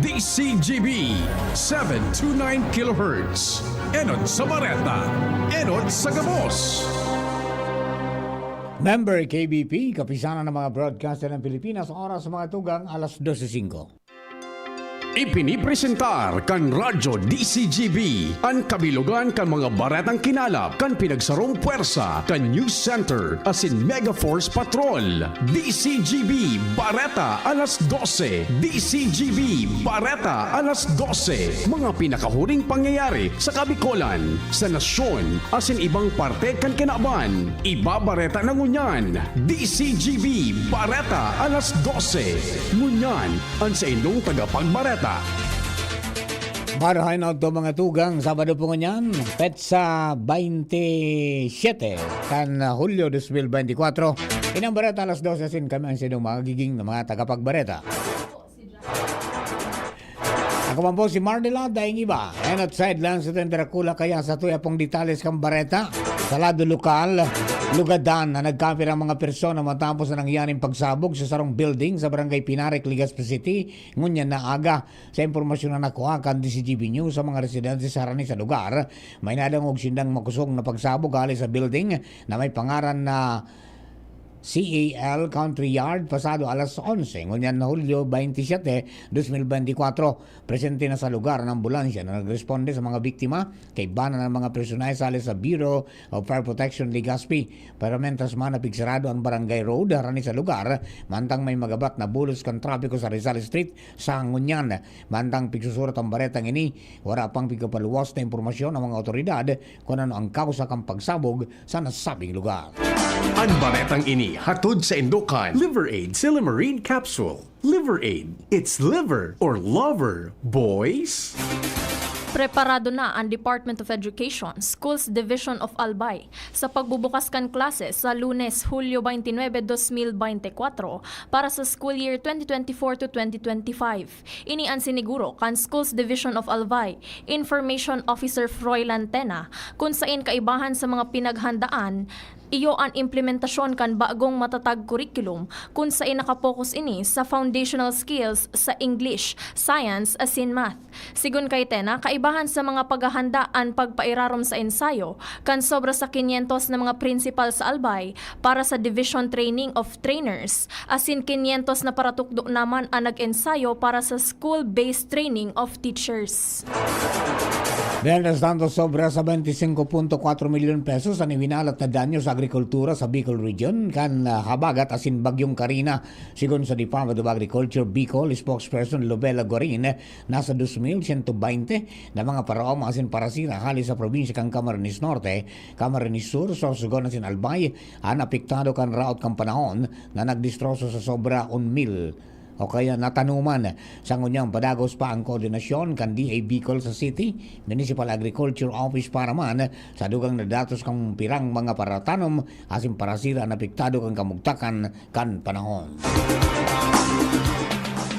DCGB 729 kHz. Enot sa Bareta, Enot sa Gabos. Member KBP, kapisanan ng mga broadcaster ng Pilipinas, oras sa mga tugang alas 12:05. Ipinipresentar kan Radyo DCGB ang kabilugan kan mga baretang kinalap kan pinagsarong puwersa kan News Center asin Mega Force Patrol. DCGB Bareta alas 12. DCGB Bareta alas 12. Mga pinakahuling pangyayari sa Kabikolan, sa nasyon asin ibang parte kan kinaban. Ibabareta ng Ngunyan. DCGB Bareta alas 12. Ngunyan ang sa inyong tagapagbareta. Marahay na ito mga tugang, Sabado po ngayon, petsa 27, kan Hulyo 2024. Inang bareta alas 12 sin kami ang sinong magiging na mga tagapagbareta. Ako man po si Mardela, daing iba. And outside lang sa Tenterakula kaya sa tuya pong detalles kang bareta. Sa lado lokal, lugadan na nagkapir ang mga persona matapos na nangyaring pagsabog sa sarong building sa Barangay Pinarik, Legazpi City. Ngunyan na aga sa impormasyon na nakuha kan DCGB News sa mga residente sa harani sa lugar. May nadangog sindang makusog na pagsabog gali sa building na may pangaran na CAL Country Yard pasado alas 11. Ngunyan na Hulyo 27, 2024. Presente na sa lugar ng ambulansya na nagresponde sa mga biktima kay bana ng mga personay sali sa Bureau of Fire Protection Legazpi. Pero mentas man napigsarado ang Barangay Road harani sa lugar, mantang may magabat na bulos kan trapiko sa Rizal Street sa Ngunyan. Mantang pigsusurat ang baretang ini, wala pang pigkapaluwas na impormasyon ng mga otoridad kung ano ang kausa kang pagsabog sa nasabing lugar. Ang baretang ini hatod sa Indokan Liver Aid Silimarine Capsule. Liver Aid. It's liver or lover, boys. Preparado na ang Department of Education, Schools Division of Albay sa pagbubukas kan klases sa Lunes, Hulyo 29, 2024 para sa school year 2024 to 2025. Ini ang siniguro kan Schools Division of Albay, Information Officer Froilan Tena, kung sain kaibahan sa mga pinaghandaan iyo ang implementasyon kan bagong matatag curriculum kung saan nakapokus ini sa foundational skills sa English, Science, asin Math. Sigun kay Tena, kaibahan sa mga paghahandaan pagpairarom sa ensayo kan sobra sa 500 na mga principal sa Albay para sa Division Training of Trainers, asin 500 na paratukdo naman ang nag-ensayo para sa School-Based Training of Teachers. Dahil tanto sobra sa 25.4 milyon pesos ang iwinalat na danyo sa agrikultura sa Bicol Region kan habagat asin bagyong Karina. Sigon sa Department of Agriculture Bicol, spokesperson Lobela Gorin, nasa 2,120 na mga paraom asin parasira hali sa probinsya kang Camarines Norte, Camarines Sur, Sorsogon asin Albay, ang apektado kan raot kang panahon na nagdistroso sa sobra 1,000 o kaya natanuman. Sa ngunyang padagos pa ang koordinasyon kan DA Bicol sa City Municipal Agriculture Office para man sa dugang na datos kang pirang mga paratanom asin parasira na apektado kang kamugtakan kan panahon.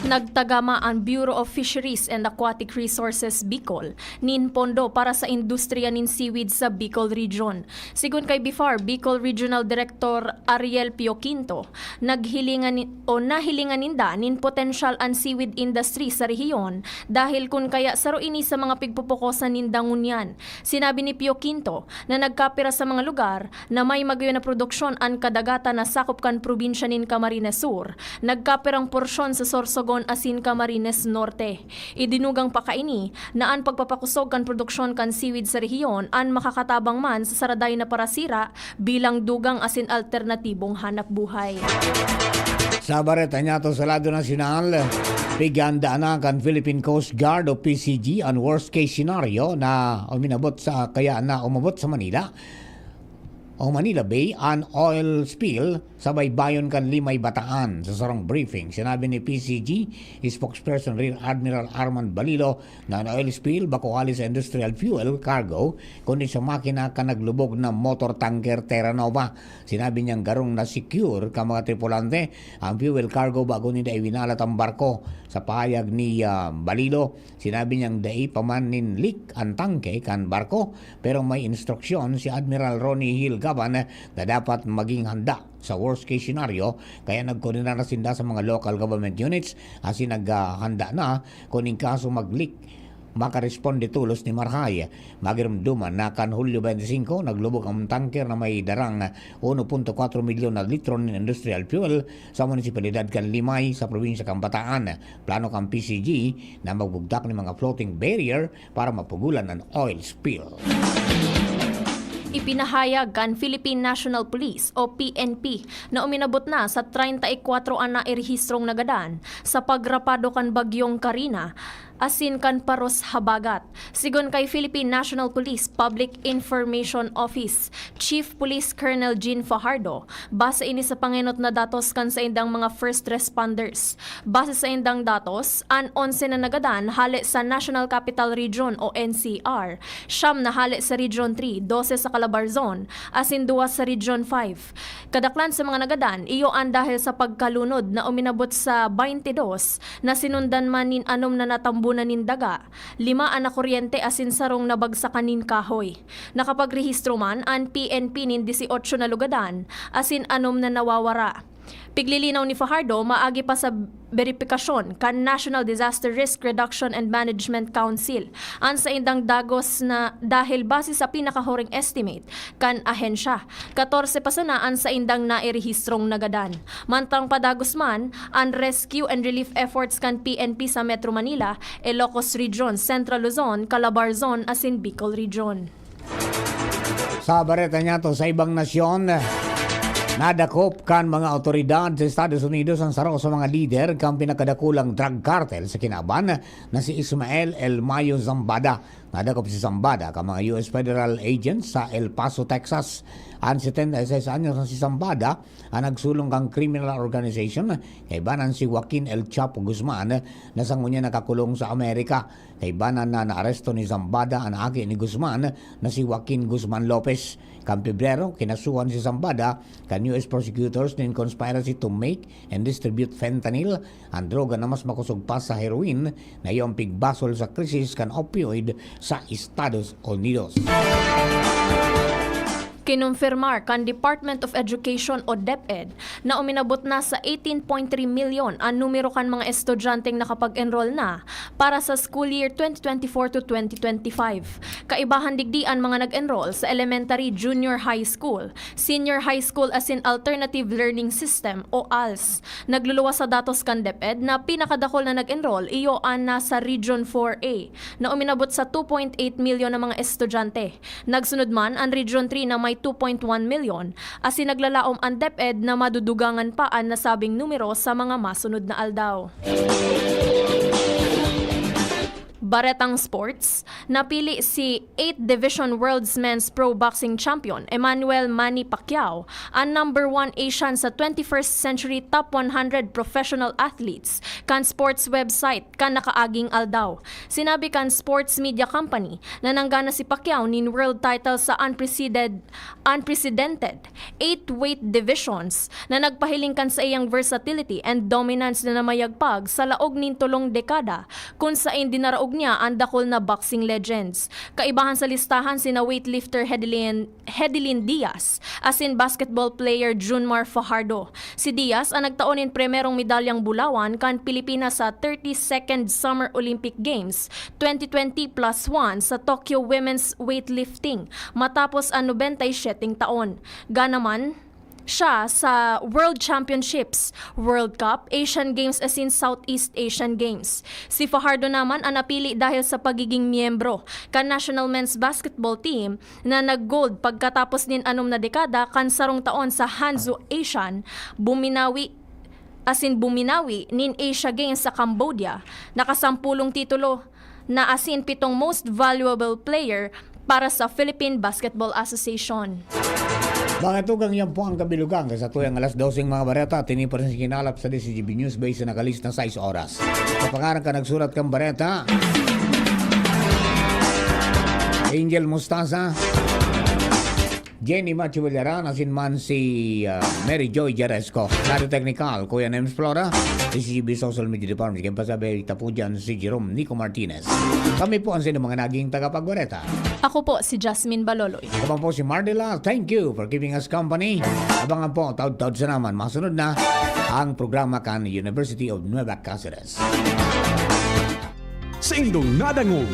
Nagtagama ang Bureau of Fisheries and Aquatic Resources Bicol nin pondo para sa industriya nin seaweed sa Bicol Region. Sigun kay BIFAR, Bicol Regional Director Ariel Pioquinto, nahilingan ninda nin potential ang seaweed industry sa rehiyon dahil kun kaya saro ini sa mga pigpupukosan nin dangunyan. Sinabi ni Pioquinto na nagkapira sa mga lugar na may magayo na produksyon ang kadagatan na sakop kan probinsya nin Camarines Sur, nagkapirang porsyon sa Sorsogon asin Camarines Norte. Idinugang pa kaini na ang pagpapakusog kan produksyon kan seaweed sa rehiyon ang makakatabang man sa saraday na parasira bilang dugang asin alternatibong hanap buhay. Sa bareta niya to sa lado nasyonal, biganda na kan Philippine Coast Guard o PCG ang worst case scenario na umabot sa Manila Bay an oil spill sa baybayon kan Limay Bataan. Sa sarong briefing, sinabi ni PCG spokesperson Rear Admiral Armand Balilo na ang oil spill bako sa industrial fuel cargo kundi sa makina ka naglubog na motor tanker Terra Nova. Sinabi niyang garong na secure ka mga tripulante ang fuel cargo bago nila iwinalat ang barko. Sa pahayag ni Balilo, sinabi niyang dai paman nin leak ang tangke kan barko pero may instruksyon si Admiral Ronnie Hill paningkaban na dapat maging handa sa worst case scenario, kaya nagkoordinara sinda sa mga local government units asin naghanda na kung in kaso mag-leak makaresponde tulos ni Marhay. Magiramduman na kan Hulyo 25, naglubog ang tanker na may darang 1.4 milyon na litro ng industrial fuel sa munisipalidad kan Limay sa probinsya kang Bataan. Plano kang PCG na magbugdak ng mga floating barrier para mapugulan ang oil spill. Ipinahayag kan Philippine National Police o PNP na uminabot na sa 34 na irehistrong nagadan sa pagrapado kan bagyong Karina asin kan Paros Habagat. Sigon kay Philippine National Police Public Information Office Chief Police Colonel Jean Fajardo, base ini sa pangenot na datos kan sa indang mga first responders. Base sa indang datos, an 11 na nagadan hali sa National Capital Region o NCR, siyam na hali sa Region 3, 12 sa Calabarzon, asin 2 sa Region 5. Kadaklan sa mga nagadan, iyo an dahil sa pagkalunod na uminabot sa 22 na sinundan man nin anom na natambunan nin daga, 5 na kuryente asin sarong nabagsakan nin kahoy. Nakapagrehistro man an PNP nin 18 na lugadan asin anom na nawawara. Piglilinaw ni Fajardo, maagi pa sa verifikasyon kan National Disaster Risk Reduction and Management Council an sa indang dagos na dahil base sa pinakahuring estimate kan ahensya. 14 pa sanaan sa indang nairehistrong nagadan. Mantang padagos man ang rescue and relief efforts kan PNP sa Metro Manila, Ilocos Region, Central Luzon, Calabarzon asin Bicol Region. Sa bareta niya to sa ibang nasyon, nadakop kan mga otoridad sa Estados Unidos ang saro sa mga lider kang pinakadakulang drug cartel sa kinaban na si Ismael El Mayo Zambada. Nadakop si Zambada ka mga US federal agents sa El Paso, Texas. Ang 76 anyos na si Zambada ang nagsulong kang criminal organization kay banan si Joaquin El Chapo Guzman na sangunya nakakulong sa Amerika. Kay banan na naaresto ni Zambada ang agi ni Guzman na si Joaquin Guzman Lopez. Kam Pebrero, kinasuhan si Zambada kan US prosecutors in conspiracy to make and distribute fentanyl, ang droga na mas makusog pa sa heroin na iyong pigbasol sa krisis kan opioid sa Estados Unidos. Kinumpirmar kan Department of Education o DepEd na uminabot na sa 18.3 milyon ang numero kan mga estudyanteng nakapag-enroll na para sa school year 2024 to 2025. Kaibahan digdian mga nag-enroll sa elementary, junior high school, senior high school asin Alternative Learning System o ALS. Nagluluwas sa datos kan DepEd na pinakadakol na nag-enroll iyo ang nasa Region 4A na uminabot sa 2.8 milyon na mga estudyante. Nagsunod man ang Region 3 na may 2.1 milyon, asin naglalaom ang DepEd na madudugangan pa ang nasabing numero sa mga masunod na aldaw. Baretang Sports, napili si 8th Division World's Men's Pro Boxing Champion Emmanuel Manny Pacquiao ang number 1 Asian sa 21st Century Top 100 Professional Athletes kan sports website kan nakaaging aldaw. Sinabi kan Sports Media Company na nanggana si Pacquiao nin world title sa unprecedented 8 weight divisions na nagpahiling kan sa iyang versatility and dominance na namayagpag sa laog nin tulong dekada kung saan dinaraog niya ang dakol na boxing legends. Kaibahan sa listahan sina weightlifter Hedilyn Diaz asin basketball player Junmar Fajardo. Si Diaz ang nagtaonin primerong medalyang bulawan kan Pilipinas sa 32nd Summer Olympic Games 2020+1 sa Tokyo Women's Weightlifting matapos ang 97 taon. Ganaman siya sa World Championships, World Cup, Asian Games asin Southeast Asian Games. Si Fajardo naman ang napili dahil sa pagiging miyembro kan National Men's Basketball Team na nag-gold pagkatapos nin 6 na dekada kan sarong taon sa Hanzhou Asian, buminawi nin Asia Games sa Cambodia, nakasampulong titulo na asin 7 most valuable player para sa Philippine Basketball Association. Mga tugang yan po ang kabilugan sa tuyang alas 12 mga bareta. Tinipar sa kinalap sa DCGB News base na nakalis na 6 oras. Sa pangarang ka nagsulat kang bareta, Angel Mostaza, Jenny Machiwalaran, asin man si Mary Joy Jaresco. Radio Technical, Kuya Nems Flora, DCGB Social Media Department, kaya pasabi tapo dyan si Jerome Nico Martinez. Kami po ang sino mga naging tagapagbareta. Ako po si Jasmine Baloloy. Ako po si Mardela, thank you for keeping us company. Abangan po, taud-taud sa naman, masunod na ang programa kan University of Nueva Cáceres. Sa indong nadangog